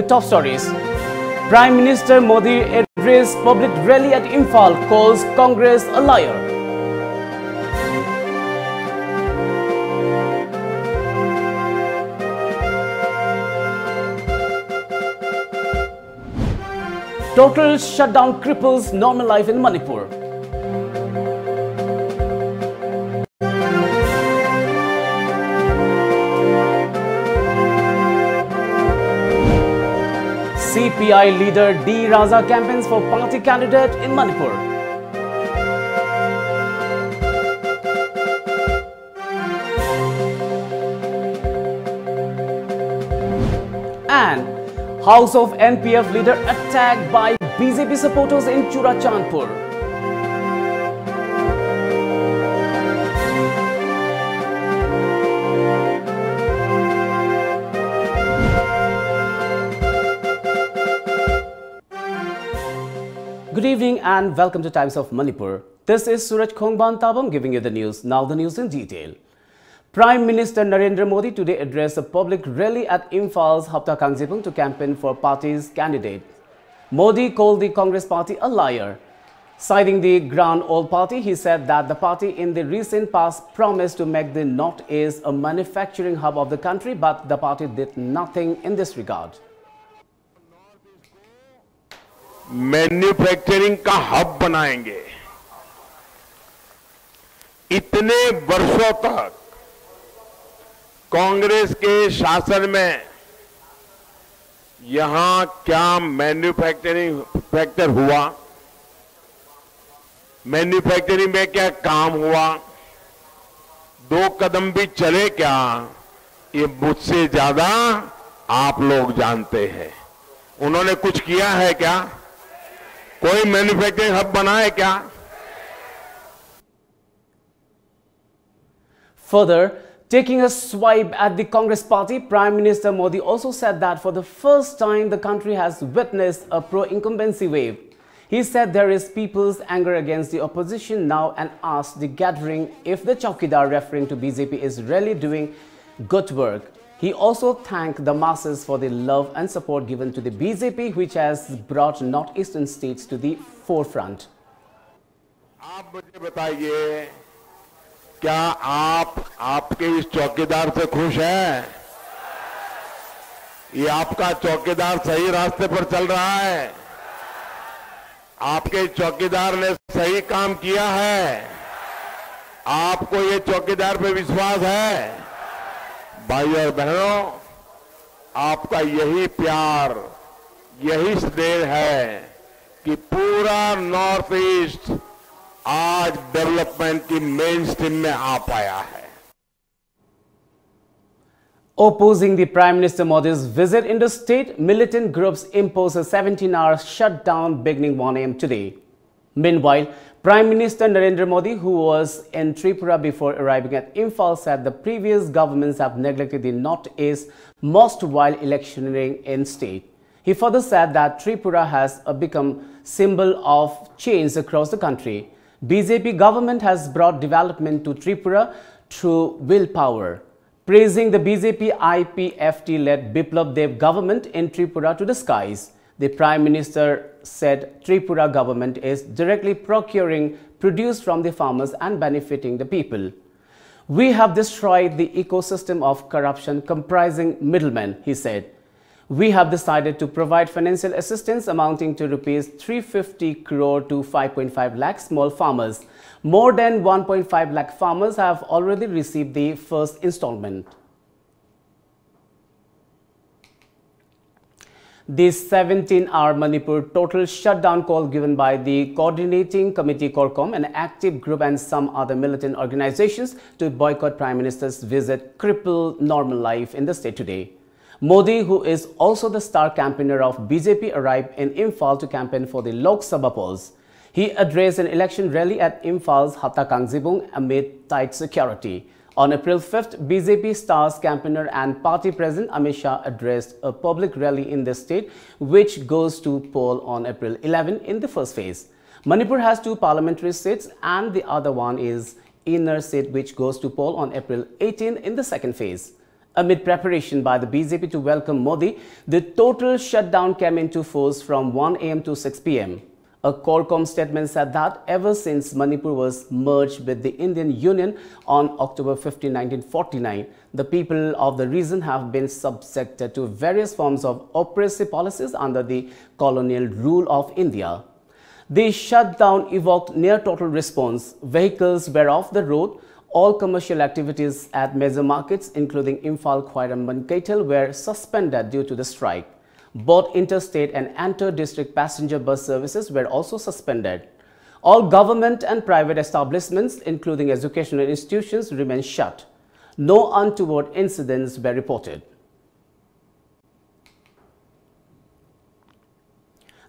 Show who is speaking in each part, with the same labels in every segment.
Speaker 1: top stories. Prime Minister Modi addressed public rally at Imphal, calls Congress a liar. Total shutdown cripples normal life in Manipur. CPI leader D. Raza campaigns for party candidate in Manipur. And House of NPF leader attacked by BJP supporters in Churachandpur. Good evening and welcome to Times of Manipur. This is Suraj Kh giving you the news. Now the news in detail. Prime Minister Narendra Modi today addressed a public rally at Imphal's Hapta Kangjipung to campaign for party's candidate. Modi called the Congress party a liar. Citing the Grand Old Party, he said that the party in the recent past promised to make the Northeast a manufacturing hub of the country, but the party did nothing in this regard.
Speaker 2: Manufacturing का hub बनाएंगे। इतने वर्षों तक कांग्रेस के शासन में यहां क्या मैन्युफैक्चरिंग फैक्टर हुआ, मैन्युफैक्चरिंग में क्या काम हुआ, दो कदम भी चले क्या, ये मुझसे ज्यादा आप लोग जानते हैं। उन्होंने कुछ किया है क्या? कोई मैन्युफैक्चरिंग हब बना है क्या?
Speaker 1: Further, taking a swipe at the Congress party, Prime Minister Modi also said that for the first time the country has witnessed a pro-incumbency wave. He said there is people's anger against the opposition now and asked the gathering if the Chowkidar referring to BJP is really doing good work. He also thanked the masses for the love and support given to the BJP, which has brought northeastern states to the forefront.
Speaker 2: आप मुझे बताइए, क्या आप आपके इस चौकीदार से खुश हैं? ये आपका चौकीदार सही रास्ते पर चल रहा है? आपके चौकीदार ने सही काम किया है? आपको ये चौकीदार पे विश्वास है? भाई और बहनों, आपका यही प्यार, यही स्नेह है कि पूरा नॉर्थ ईस्ट आज डेवलपमेंट की मेन स्ट्रीम में आ पाया है।
Speaker 1: Opposing the Prime Minister Modi's visit in the state, militant groups imposed a 17-hour shutdown beginning 1 a.m. today. Meanwhile, Prime Minister Narendra Modi, who was in Tripura before arriving at Imphal, said the previous governments have neglected the Northeast most while electioneering in state. He further said that Tripura has become symbol of change across the country. BJP government has brought development to Tripura through willpower. Praising the BJP IPFT-led Biplab Dev government in Tripura to the skies, the Prime Minister said Tripura government is directly procuring produce from the farmers and benefiting the people. We have destroyed the ecosystem of corruption comprising middlemen, he said. We have decided to provide financial assistance amounting to rupees 350 crore to 5.5 lakh small farmers. More than 1.5 lakh farmers have already received the first installment. The 17-hour Manipur total shutdown call given by the Coordinating Committee Corcom, an active group and some other militant organizations to boycott Prime Minister's visit crippled normal life in the state today. Modi, who is also the star campaigner of BJP, arrived in Imphal to campaign for the Lok Sabha polls. He addressed an election rally at Imphal's Hapta Kangjipung amid tight security. On April 5th, BJP stars campaigner and party president Amit Shah addressed a public rally in the state, which goes to poll on April 11 in the first phase. Manipur has 2 parliamentary seats and the other one is inner seat, which goes to poll on April 18 in the second phase. Amid preparation by the BJP to welcome Modi, the total shutdown came into force from 1 a.m. to 6 p.m. A Qualcomm statement said that ever since Manipur was merged with the Indian Union on October 15, 1949, the people of the region have been subjected to various forms of oppressive policies under the colonial rule of India. The shutdown evoked near total response. Vehicles were off the road. All commercial activities at major markets, including Imphal, Khwaram and Kaital, were suspended due to the strike. Both interstate and inter-district passenger bus services were also suspended. All government and private establishments, including educational institutions, remained shut. No untoward incidents were reported.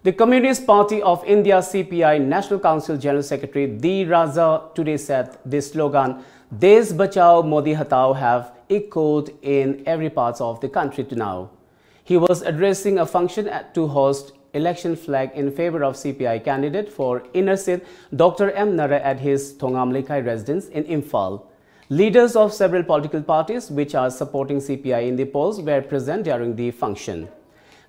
Speaker 1: The Communist Party of India CPI National Council General Secretary D. Raza today said the slogan "Desh Bachao Modi Hatao" have echoed in every part of the country to now. He was addressing a function to host election flag in favor of CPI candidate for inner seat Dr. M. Nara at his Thongamlekai residence in Imphal. Leaders of several political parties which are supporting CPI in the polls were present during the function.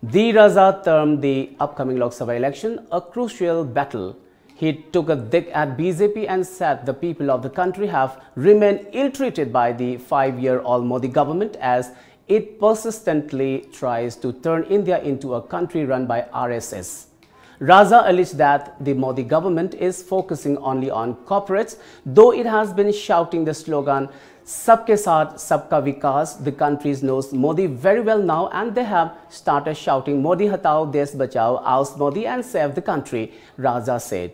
Speaker 1: D. Raza termed the upcoming Lok Sabha election a crucial battle. He took a dig at BJP and said the people of the country have remained ill-treated by the 5-year-old Modi government as it persistently tries to turn India into a country run by RSS. Raza alleged that the Modi government is focusing only on corporates, though it has been shouting the slogan "Sabke Saath, Sabka Vikas." The country knows Modi very well now and they have started shouting "Modi Hatao, Desh Bachao, oust Modi and save the country," Raza said.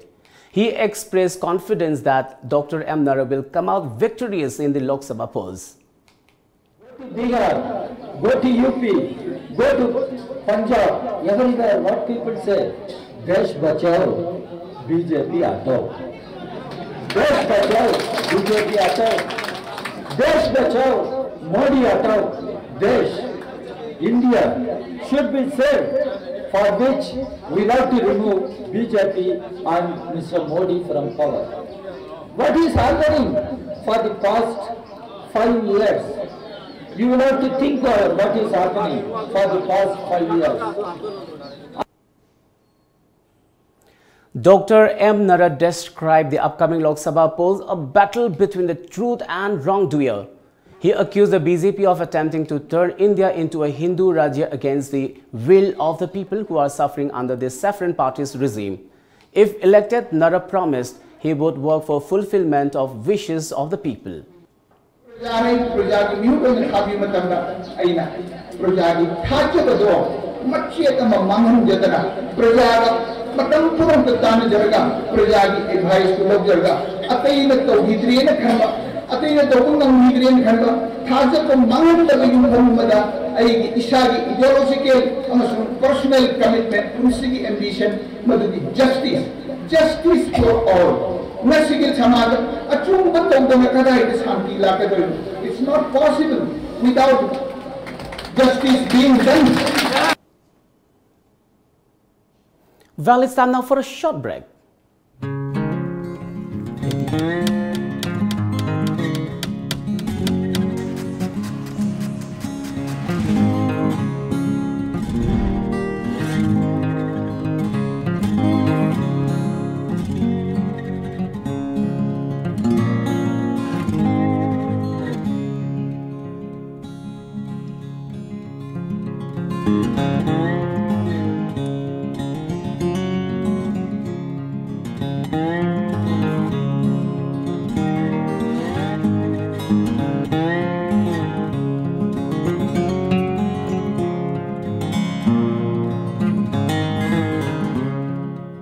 Speaker 1: He expressed confidence that Dr. M. Nara will come out victorious in the Lok Sabha polls.
Speaker 3: Go to Bihar, go to UP, go to Punjab, everywhere what people say, Desh Bachao, BJP Hatao. Desh Bachao, BJP Hatao. Desh Bachao, Modi Hatao. Desh, India should be saved, for which we have to remove BJP and Mr. Modi from power. What is happening for the past 5 years? You will have to think of what is happening for the past 5 years.
Speaker 1: Dr. M. Nara described the upcoming Lok Sabha polls a battle between the truth and wrongdoer. He accused the BJP of attempting to turn India into a Hindu Rajya against the will of the people who are suffering under the Saffron Party's regime. If elected, Nara promised he would work for fulfillment of wishes of the people.
Speaker 3: Personal commitment, ambition, justice for all. It's not possible without justice being done.
Speaker 1: Well, it's time now for a short break.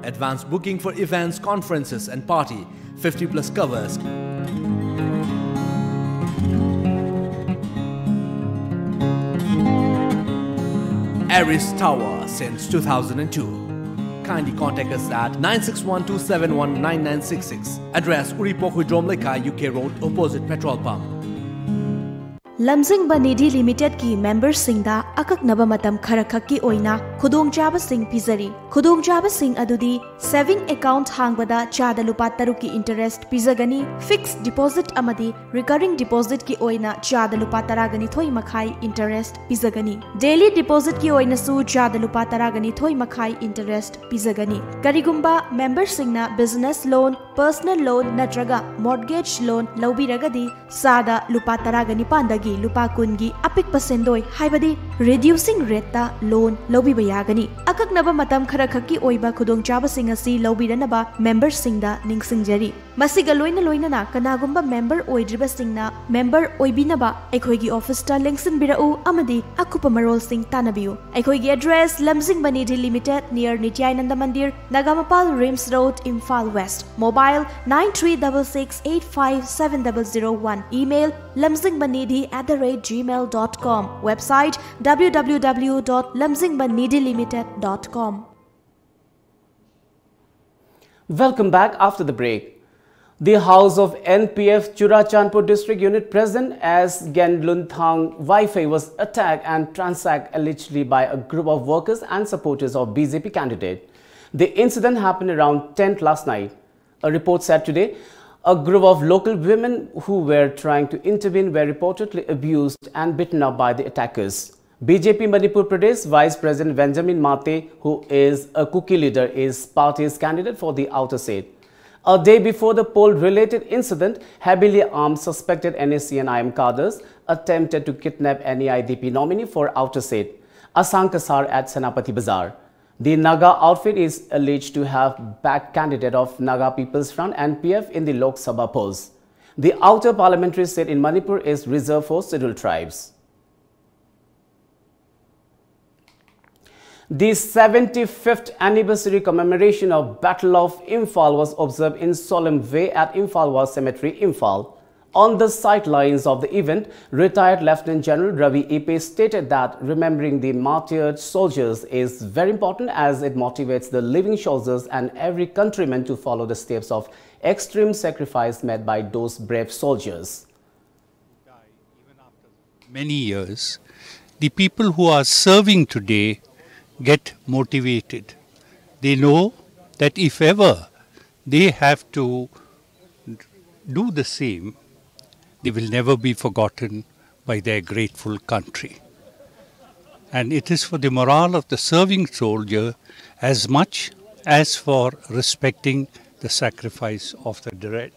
Speaker 4: Advanced booking for events, conferences and party, 50+ covers. Aris Tower since 2002. Kindly contact us at 961-271-9966. Address Uripokhui Dromleka, UK Road, opposite petrol pump.
Speaker 5: Lamjingba Nidhi Limited ki members singda akaknaba matam khara khakki oina khudongchaba sing pizari. Khudongchaba sing adudi saving account hangbada chada lupa taruki interest pizagani, fixed deposit amadi recurring deposit ki oina chada lupa taragani thoi makhai interest pizagani. Daily deposit ki oina su chada lupa taragani thoi makhai interest pizagani. Karigumba members singna business loan, personal loan natraga mortgage loan laubiragadi sada lupa taragani pandagi lupa kungi apik pasendoi haibadi reducing rate ta loan lobi bayagani akaknaba matam khara khakki oiba khudong chaba sing asi lobiranaba member singda ningsingjari masiga loina na kanagumba member oidriba singna member oibinaba ekhoigi office ta lengsin birau amadi akupa marol sing tanabiu ekhoigi address Lamjingba Nidhi Limited near Nityananda Mandir Nagamapal Rims Road Imphal West mobile 9366857001 email lamjingbanidhi@gmail.com website www.lamjingbanidhilimited.com.
Speaker 1: Welcome back after the break. The House of NPF Churachandpur District Unit President as Genlunthang Wi-Fi was attacked and ransacked allegedly by a group of workers and supporters of BJP candidate. The incident happened around 10 last night. A report said today a group of local women who were trying to intervene were reportedly abused and beaten up by the attackers. BJP Manipur Pradesh Vice President Benjamin Mate, who is a Kuki leader, is party's candidate for the outer seat. A day before the poll-related incident, heavily armed suspected NAC and IM cadres attempted to kidnap any IDP nominee for outer seat, Asankasar at Senapati Bazar. The Naga outfit is alleged to have backed candidate of Naga People's Front NPF in the Lok Sabha polls. The outer parliamentary seat in Manipur is reserved for scheduled tribes. The 75th anniversary commemoration of Battle of Imphal was observed in solemn way at Imphal War Cemetery, Imphal. On the sidelines of the event, retired Lieutenant General Ravi Epe stated that remembering the martyred soldiers is very important as it motivates the living soldiers and every countryman to follow the steps of extreme sacrifice made by those brave soldiers.
Speaker 6: Even after many years, the people who are serving today get motivated. They know that if ever they have to do the same, they will never be forgotten by their grateful country. And it is for the morale of the serving soldier as much as for respecting the sacrifice of the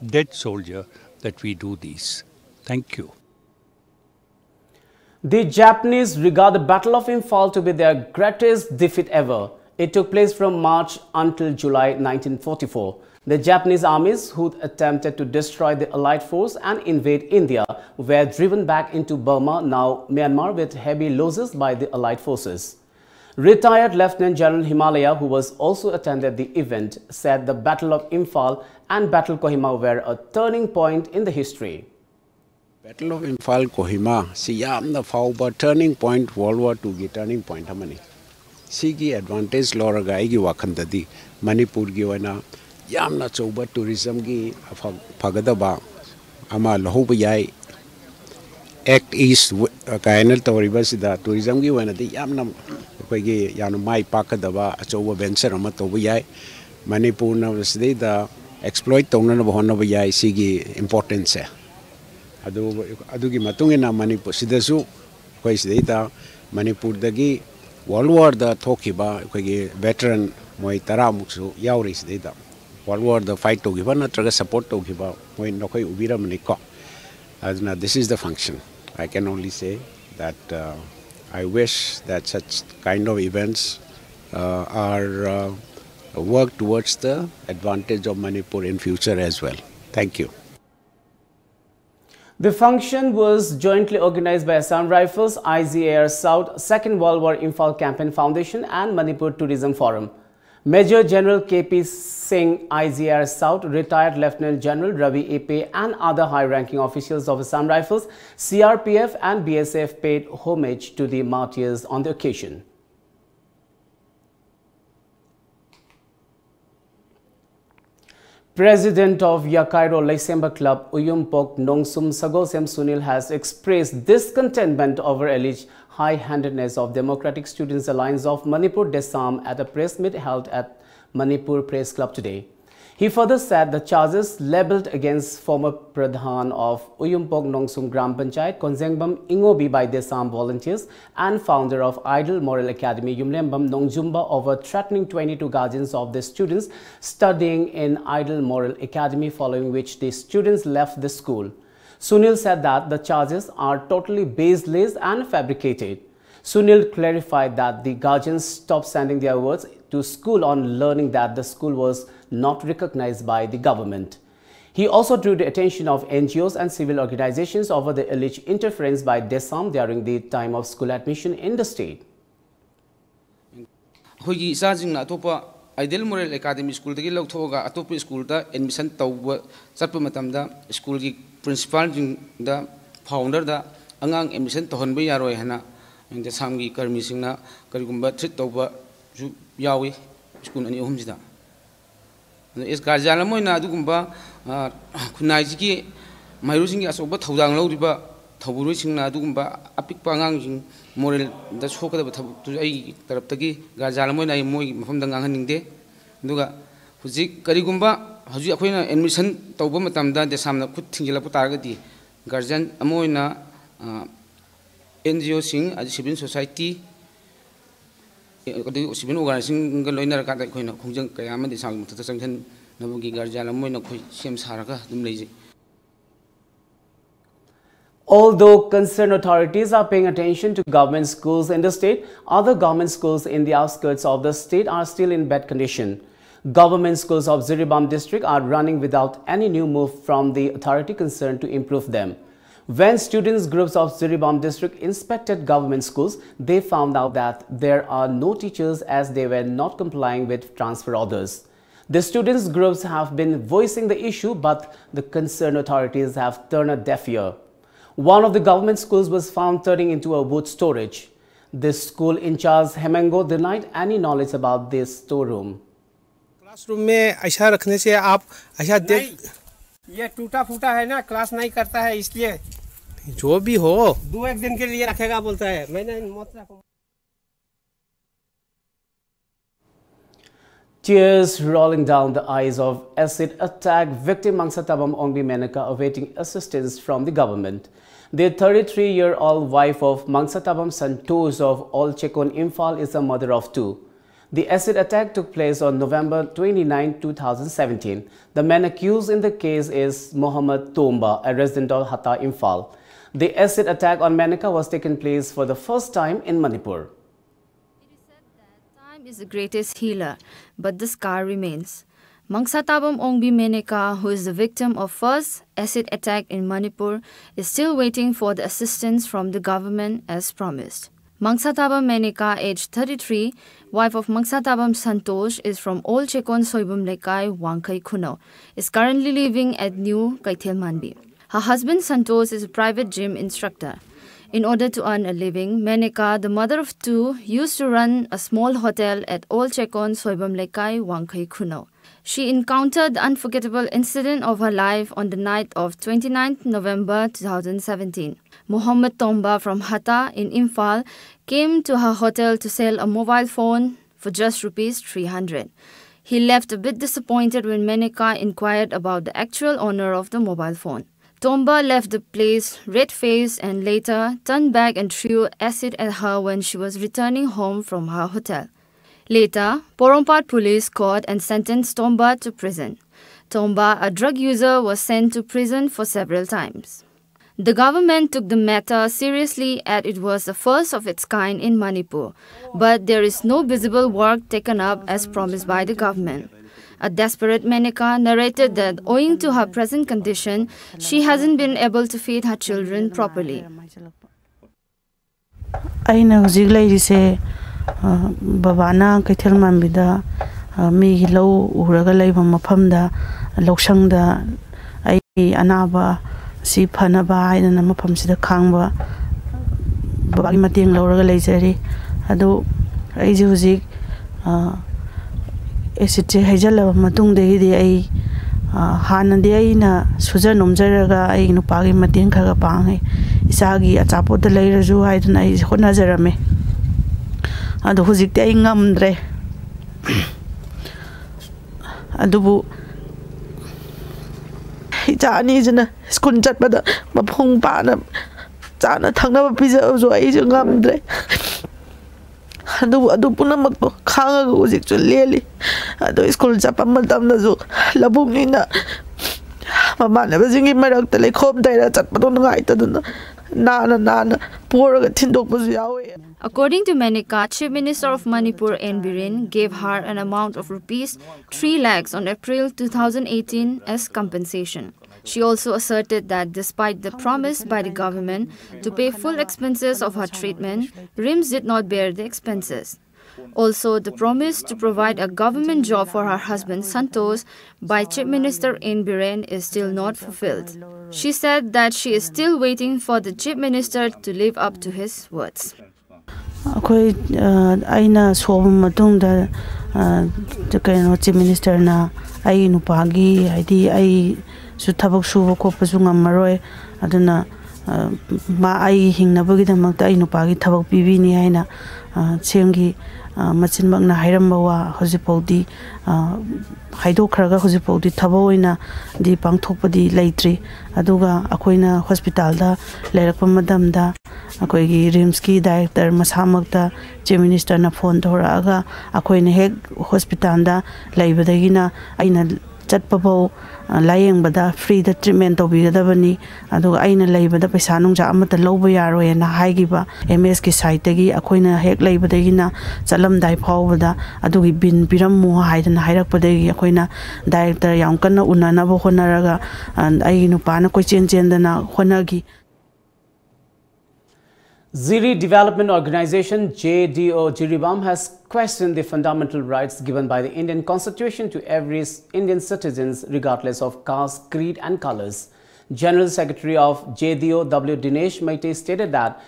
Speaker 6: dead soldier that we do these. Thank you.
Speaker 1: The Japanese regard the Battle of Imphal to be their greatest defeat ever. It took place from March until July 1944. The Japanese armies who attempted to destroy the Allied force and invade India were driven back into Burma, now Myanmar, with heavy losses by the Allied forces. Retired Lieutenant General Himalaya, who was also attended the event, said the Battle of Imphal and Battle Kohima were a turning point in the history.
Speaker 7: Battle of Imphal Kohima si yamna fauba turning point World War II gi turning point amani. Sigi advantage loraga aigi wakhandadi Manipur gi wana yamna chauba tourism gi phagadaba ama lahuba yai Act East kainal tawriba sida tourism gi wana di yamna koigi yanu mai pakadaba achauba venture ama toba yai Manipur na sida exploit tawna na bahona ba yai sigi importance adugi matungina Manipur sidasu koi sida Manipur dagi World War da thokiba koigi veteran moi tara muksu yauri sida World War the fight to give natraga support to give moi nokoi ubira maniko adna this is the function. I can only say that I wish that such kind of events are work towards the advantage of Manipur in future as well. Thank you.
Speaker 1: The function was jointly organized by Assam Rifles, IGAR South, Second World War Imphal Campaign Foundation and Manipur Tourism Forum. Major General KP Singh, IGR South, retired Lieutenant General Ravi Epe and other high-ranking officials of Assam Rifles, CRPF and BSF paid homage to the martyrs on the occasion. President of Yakairo Laisemba Club, Uyumpok Nongsum Sagosem Sunil has expressed discontentment over alleged high-handedness of Democratic Students Alliance of Manipur Desam at a press meet held at Manipur Press Club today. He further said the charges labelled against former Pradhan of Uyumpok Nongsum Gram Panchayat Konzengbam Ingobi by Desam volunteers and founder of Idol Moral Academy Yumlembam Nongjumba over threatening 22 guardians of the students studying in Idol Moral Academy, following which the students left the school. Sunil said that the charges are totally baseless and fabricated. Sunil clarified that the guardians stopped sending their words to school on learning that the school was not recognized by the government. He also drew the attention of NGOs and civil organizations over the alleged interference by Desam during the time of school admission in the state.
Speaker 8: Idol Moral Academy School the Gilok Toga, Atopi School, the admission to Sapamatamda, school principal, the founder, the Angang admission to Honbe Yarohana, and the Samgi Kermisina, Karigumba Trit over Yawi, school and Homsda. Is Gazalamoina Dugumba, Kunaiki, my losing as over Todang Lodiba, Taburisina Dugumba, Apik Pangang, Moral, the Shoka to A Taraptagi, Gazalamoina, Moy from the Ganganing Day, Duga, Huzik Karigumba, Hazuaquina, admission Tobomatamda, the Samna Kutingla Targati, Garzan Amoina, NGO Sing, at the Civil Society. Civil organizing Galoina Katakoina, Kunjang Kayama, the Sang to the Sanction, Nabugi Garjala Moina, Shim Saraka, the Lazy.
Speaker 1: Although concerned authorities are paying attention to government schools in the state, other government schools in the outskirts of the state are still in bad condition. Government schools of Ziribam district are running without any new move from the authority concerned to improve them. When students groups of Ziribam district inspected government schools, they found out that there are no teachers as they were not complying with transfer orders. The students groups have been voicing the issue, but the concerned authorities have turned a deaf ear. One of the government schools was found turning into a wood storage. This school in charge Hemengo denied any knowledge about this storeroom.
Speaker 9: Classroom में ऐसा रखने से आप ऐसा देख ये टूटा फूटा है ना क्लास नहीं करता है इसलिए जो भी हो 2-1 दिन के लिए रखेगा बोलता है मैंने मत रखूं
Speaker 1: Tears rolling down the eyes of acid attack victim Mangsatabam Ongbi Menaka awaiting assistance from the government. The 33-year-old wife of Mangsatabam Santosh of Olchekon Imphal is a mother of 2. The acid attack took place on November 29, 2017. The man accused in the case is Mohammed Tomba, a resident of Hata Imphal. The acid attack on Menaka was taken place for the first time in Manipur.
Speaker 10: It is said that time is the greatest healer, but the scar remains. Mangsatabam Ongbi Menaka, who is the victim of first acid attack in Manipur, is still waiting for the assistance from the government as promised. Mangsatabam Menaka, aged 33, wife of Mangsatabam Santosh, is from Old Chekon Soibum Lekai, Wangkai Kuno, is currently living at New Kaithel Manbi. Her husband Santosh is a private gym instructor. In order to earn a living, Menaka, the mother of 2, used to run a small hotel at Old Chekon Soibum Lekai, Wangkai Kuno. She encountered the unforgettable incident of her life on the night of 29 November 2017. Mohammed Tomba from Hata in Imphal came to her hotel to sell a mobile phone for just Rs 300. He left a bit disappointed when Menaka inquired about the actual owner of the mobile phone. Tomba left the place red-faced and later turned back and threw acid at her when she was returning home from her hotel. Later, Porompat police caught and sentenced Tomba to prison. Tomba, a drug user, was sent to prison for several times. The government took the matter seriously as it was the first of its kind in Manipur, but there is no visible work taken up as promised by the government. A desperate Menaka narrated that owing to her present condition, she hasn't been able to feed her children properly.
Speaker 11: Babana Kaithel Manbida mi low uraga leba mafamda loksangda ai anaba si phanaba aina mafamsida khangba babagi mateng lawraga leijari adu ai huzik acid che haijala matung de ai ꯍꯥꯟꯅꯗꯤ ꯑꯩꯅ ꯁꯨꯖ ꯅꯣꯝꯖꯔꯒ ꯑꯩ ꯅꯨꯄꯥꯒꯤ ꯃꯇꯦꯡ ꯈꯔ ꯄꯥꯡꯉꯦ ꯏꯆꯥꯒꯤ ꯑꯆꯥꯄꯣꯠꯇ ꯂꯩꯔꯁꯨ ꯍꯥꯏꯗꯅ ꯑꯩ ꯍꯣꯠꯅꯖꯔꯝꯃꯦ ꯑꯗꯣ ꯍꯧꯖꯤꯛꯇꯤ ꯑꯩ ꯉꯝꯗ꯭ꯔꯦ ꯑꯗꯨꯕꯨ ꯏꯆꯥ ꯑꯅꯤꯁꯤꯅ ꯁ꯭ꯀꯨꯜ ꯆꯠꯄꯗ ꯃꯄꯨꯡ ꯐꯥꯅ ꯆꯥꯅ ꯊꯛꯅꯕ ꯄꯤꯖꯕꯁꯨ ꯑꯩꯁꯨ ꯉꯝꯗ꯭ꯔꯦ ꯑꯗꯨꯕꯨ ꯑꯗꯨ ꯄꯨꯝꯅꯃꯛꯇꯣ ꯈꯥꯡꯉꯒ ꯍꯧꯖꯤꯛꯁꯨ ꯂꯦꯜꯂꯤ ꯑꯗꯣ ꯁ꯭ꯀꯨꯜ ꯆꯠꯄ ꯃꯇꯝꯗꯁꯨ ꯂꯧꯕꯨꯛꯅꯤꯅ ꯃꯃꯥꯟꯅꯕꯁꯤꯡꯒꯤ ꯃꯔꯛꯇ ꯂꯩꯈꯣꯝ ꯇꯩꯔ ꯆꯠꯄꯗꯣ ꯅꯨꯡꯉꯥꯏꯇꯗꯅ naana poraga thindokpasu yawe.
Speaker 10: According to Menika, Chief Minister of Manipur N. Biren gave her an amount of rupees 3 lakhs on April 2018 as compensation. She also asserted that despite the promise by the government to pay full expenses of her treatment, RIMS did not bear the expenses. Also, the promise to provide a government job for her husband Santosh by Chief Minister N. Biren is still not fulfilled. She said that she is still waiting for the Chief Minister to live up to his words.
Speaker 11: Aina soba matungda Chief Minister na ai nupagi id ai su thabak suba khoppa su ngammaroi aduna ma ai hingnabagidamakta ai nupagi thabak pibini haina semgi machinmakna hairambawa hojipodi haidokraga hojipodi thaboina di pangthokpadi leitri aduga akoina hospital da leirakpa madamda akoigi RIMS ki director masamakta Chief Minister na phone thoraga akoina hek hospital da leibadagina aina chatpabo layeng bada free the treatment tobigadabani aduga aina leibada paisa nungja amata lawba yaroi na haigiba MS ki site gi akoina hek leibadagina chalamdai phawbada adugi bin pirammu haidana hairakpadagi akoina director yam kanna unana bo honaraga ai nupana koi chen dana honagi.
Speaker 1: Ziri Development Organization JDO Jiribam has questioned the fundamental rights given by the Indian Constitution to every Indian citizens regardless of caste, creed and colors. General Secretary of JDO W. Dinesh Maite stated that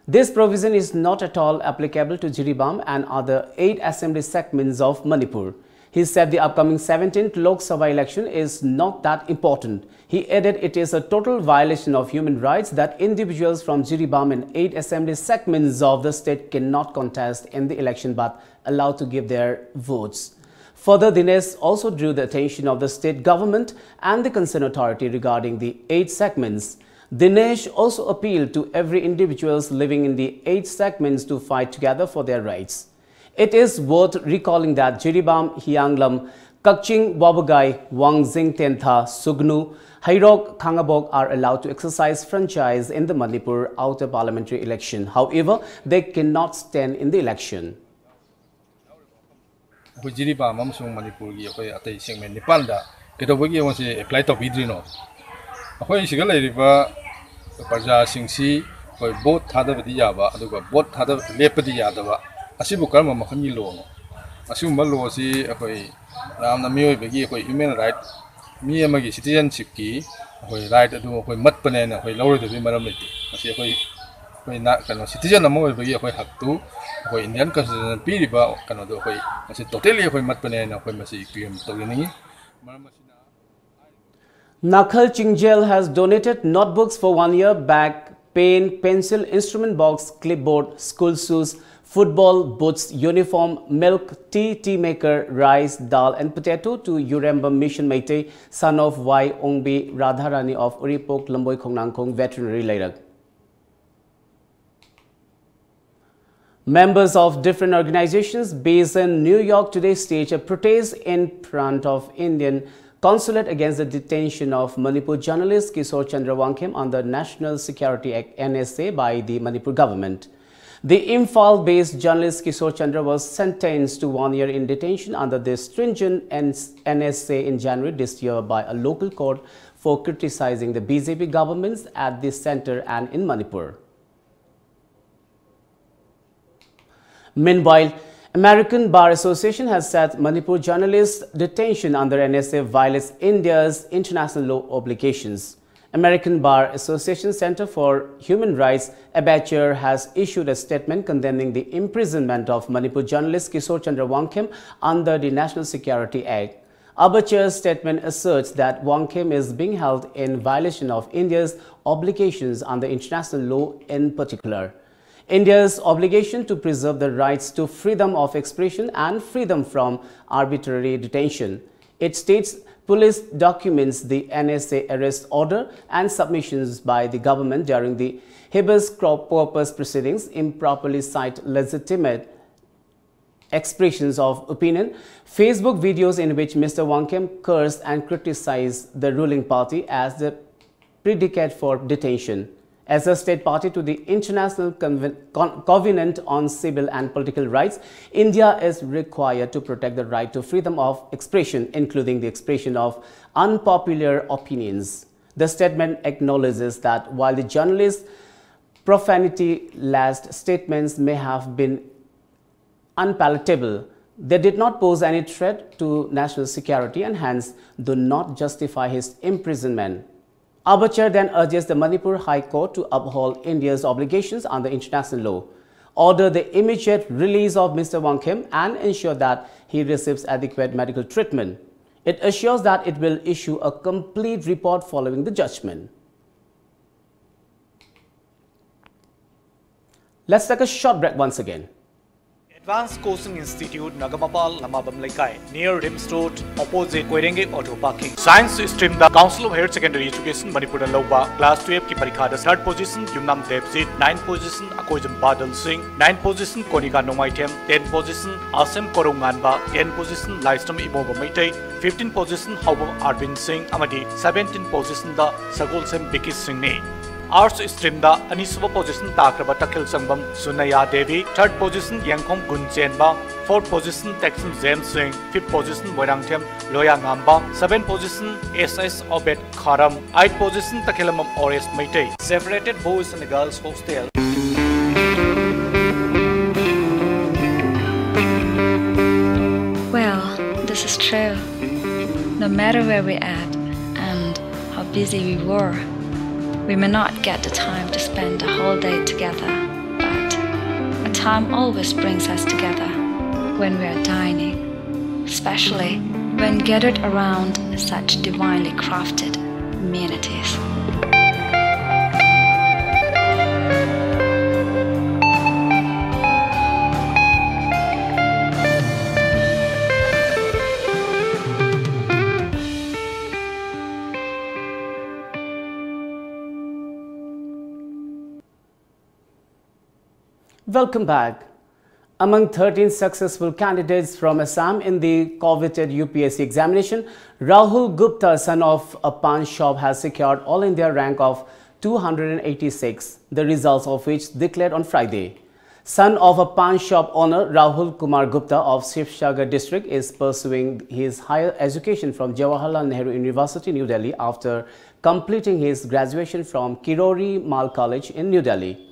Speaker 1: this provision is not at all applicable to Jiribam and other 8 assembly segments of Manipur. He said the upcoming 17th Lok Sabha election is not that important. He added it is a total violation of human rights that individuals from Jiribam and 8 assembly segments of the state cannot contest in the election but allowed to give their votes. Further, Dinesh also drew the attention of the state government and the concerned authority regarding the 8 segments. Dinesh also appealed to every individuals living in the 8 segments to fight together for their rights. It is worth recalling that Jiribam, Hianglam, Kakching, Wabagai, Wangzing, Tentha, Sugnu, Hairok, Khangabok are allowed to exercise franchise in the Manipur outer parliamentary election. However, they cannot stand in the election.
Speaker 12: Jiribam amsung Manipur gi akoi atai segment nipal da kedobagi wonse apply to bidrino akoi sigal riba parja singsi koi vote thada bidi yaba aduga vote thada lepadi yadaba asibu karma makhani lo asibu malo si akoi ramna mioi bagi akoi human right mi amagi citizenship ki akoi right adu akoi mat pane na akoi lawre de maram leti asi akoi na kano citizen amo bagi akoi haktu akoi Indian constitution pi riba kano do akoi asi totally akoi mat pane na akoi masi claim togini maram
Speaker 1: Nakhal Chingjel has donated notebooks for 1 year, bag, pen, pencil, instrument box, clipboard, school shoes, football, boots, uniform, milk, tea maker, rice, dal and potato to Uremba Mission Meitei, son of Y. Ongbi Radharani of Uripok, Lamboy Khongnangkong Veterinary Leirak. Members of different organizations based in New York today staged a protest in front of Indian Consulate against the detention of Manipur journalist Kishore Chandra Wangkhem under National Security Act NSA by the Manipur government. The Imphal-based journalist Kishore Chandra was sentenced to 1 year in detention under the stringent NSA in January this year by a local court for criticizing the BJP governments at the center and in Manipur. Meanwhile, American Bar Association has said Manipur journalists' detention under NSA violates India's international law obligations. American Bar Association Center for Human Rights, ABACHR, has issued a statement condemning the imprisonment of Manipur journalist Kishore Chandra Wangkhem under the National Security Act. Abachar's statement asserts that Wang Kim is being held in violation of India's obligations under international law in particular. India's obligation to preserve the rights to freedom of expression and freedom from arbitrary detention. It states police documents the NSA arrest order and submissions by the government during the habeas corpus proceedings improperly cite legitimate expressions of opinion, Facebook videos in which Mr. Wang Kim cursed and criticized the ruling party as the predicate for detention. As a state party to the International Covenant on Civil and Political Rights, India is required to protect the right to freedom of expression, including the expression of unpopular opinions. The statement acknowledges that while the journalist's profanity-laced statements may have been unpalatable, they did not pose any threat to national security and hence do not justify his imprisonment. Abachar then urges the Manipur High Court to uphold India's obligations under international law, order the immediate release of Mr. Wang Kim and ensure that he receives adequate medical treatment. It assures that it will issue a complete report following the judgment. Let's take a short break once again.
Speaker 13: Advanced Coaching Institute, Nagamapal, Lamabam Laikai, near Rims Road, opposite Koirenge Auto Parking. Science stream, the Council of Higher Secondary Education, Manipur Loba, Class 12 ki parikha, the 3rd position, Yumnam Devjit, 9th position, Akoijam Badal Singh, 9th position, Konika Nomaitem, 10th position, Asem Koronganba, 10th position, Lystrom Iboba Maitei, 15th position, Haubam Arvind Singh, Amadi, 17th position, the Sagolsem Biki Singh Ne. Arts stream da Aniswa position Takraba Takil Sangbam Sunaya Devi, 3rd position Yangkom Gunchenba, 4th position Texan James Singh, 5th position Werangtem Loya Ngamba, 7th position SS Obed Kharam, 8th position Takilamam Ores Maitei. Separated boys and girls hostel.
Speaker 14: Well, this is true. No matter where we're at and how busy we were, we may not get the time to spend the whole day together, but a time always brings us together when we are dining, especially when gathered around such divinely crafted amenities.
Speaker 1: Welcome back. Among 13 successful candidates from Assam in the coveted UPSC examination, Rahul Gupta, son of a pan shop, has secured All India rank of 286, the results of which declared on Friday. Son of a pan shop owner, Rahul Kumar Gupta of Shivsagar district is pursuing his higher education from Jawaharlal Nehru University, New Delhi after completing his graduation from Kirori Mal College in New Delhi.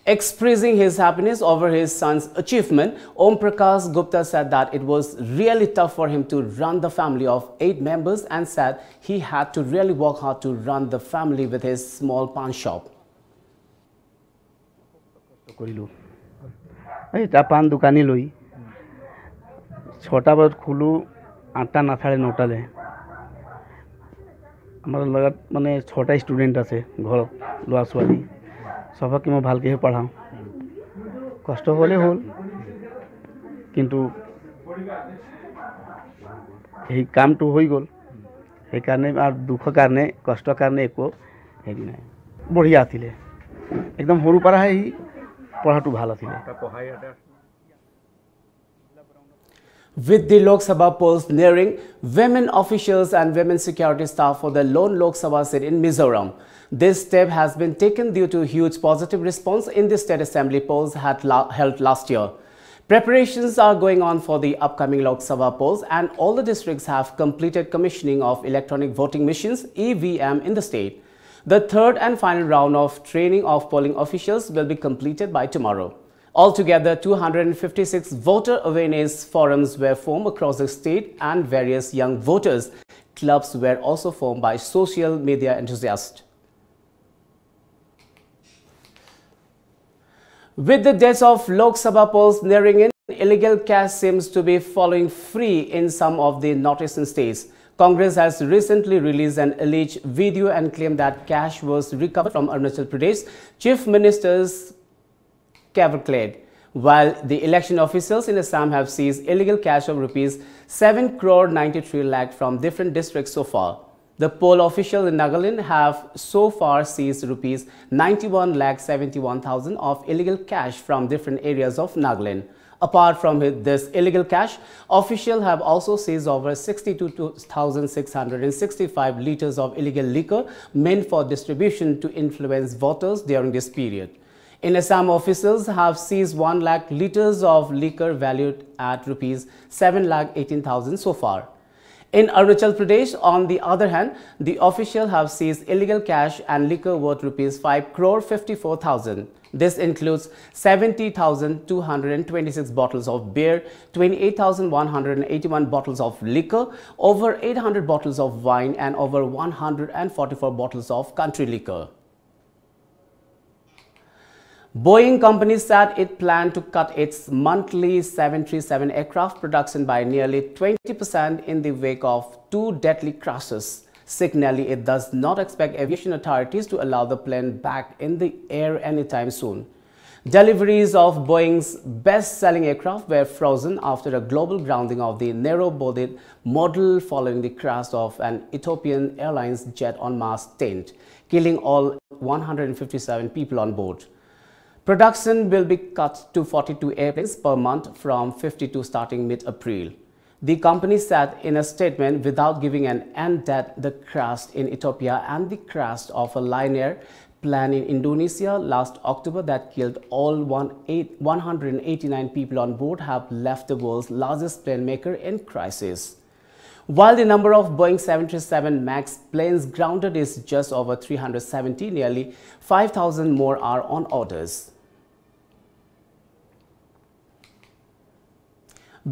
Speaker 1: Expressing his happiness over his son's achievement, Om Prakash Gupta said that it was really tough for him to run the family of 8 members and said he had to really work hard to run the family with his small pan shop.
Speaker 15: पान दुकानी लई 6टा बजे खुलू 8टा ना 9:30 ले हमारा लगा माने 6टा student আছে घर लुआ छुआली सबके मैं ভালকে পড়াও কষ্ট হলে হল কিন্তু এই কামটো হৈ গল এই কারণে আর দুঃখ কারণে কষ্ট কারণে একো হেৰি নাই বঢ়িয়া আছিল একদম সৰু পৰা এই পঢ়াটো ভাল আছিল
Speaker 1: With the Lok Sabha polls nearing, women officials and women security staff for the lone Lok Sabha seat in Mizoram. This step has been taken due to huge positive response in the state assembly polls held last year. Preparations are going on for the upcoming Lok Sabha polls and all the districts have completed commissioning of electronic voting machines (EVM) in the state. The third and final round of training of polling officials will be completed by tomorrow. Altogether, 256 voter awareness forums were formed across the state and various young voters clubs were also formed by social media enthusiasts. With the dates of Lok Sabha polls nearing in, illegal cash seems to be falling free in some of the northeastern states. Congress has recently released an alleged video and claimed that cash was recovered from Arunachal Pradesh Chief Minister's cavalcade, while the election officials in Assam have seized illegal cash of rupees 7 crore 93 lakh from different districts so far. The poll officials in Nagaland have so far seized rupees 91 lakh 71,000 of illegal cash from different areas of Nagaland. Apart from this illegal cash, officials have also seized over 62,665 liters of illegal liquor meant for distribution to influence voters during this period. In Assam, officials have seized 1 lakh liters of liquor valued at rupees 7 lakh 18,000 so far. In Arunachal Pradesh, on the other hand, the officials have seized illegal cash and liquor worth rupees 5 crore 54,000. This includes 70,226 bottles of beer, 28,181 bottles of liquor, over 800 bottles of wine, and over 144 bottles of country liquor. Boeing company said it planned to cut its monthly 737 aircraft production by nearly 20% in the wake of 2 deadly crashes, signaling it does not expect aviation authorities to allow the plane back in the air anytime soon. Deliveries of Boeing's best-selling aircraft were frozen after a global grounding of the narrow-bodied model following the crash of an Ethiopian Airlines jet on March 10th, killing all 157 people on board. Production will be cut to 42 airplanes per month from 52 starting mid-April. The company said in a statement without giving an end that the crash in Ethiopia and the crash of a Lion Air plane in Indonesia last October that killed all 189 people on board have left the world's largest plane maker in crisis. While the number of Boeing 737 MAX planes grounded is just over 370, nearly 5,000 more are on orders.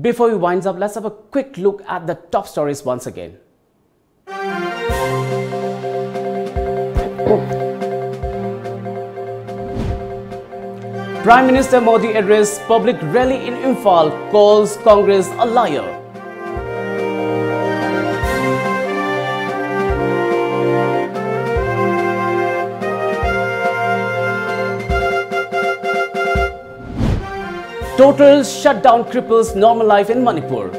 Speaker 1: Before we wind up, let's have a quick look at the top stories once again. Prime Minister Modi addressed public rally in Imphal, calls Congress a liar. Total shutdown cripples normal life in Manipur.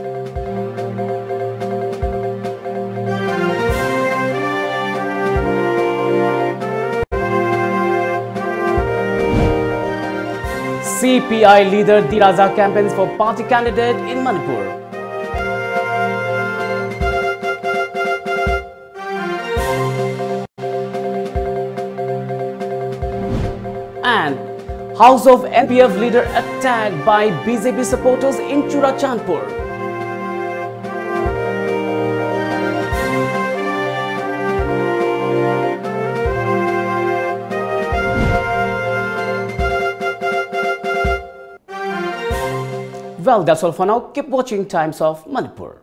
Speaker 1: CPI leader D. Raja campaigns for party candidate in Manipur. And House of NPF leader attacked by BJP supporters in Churachandpur. Well, that's all for now. Keep watching Times of Manipur.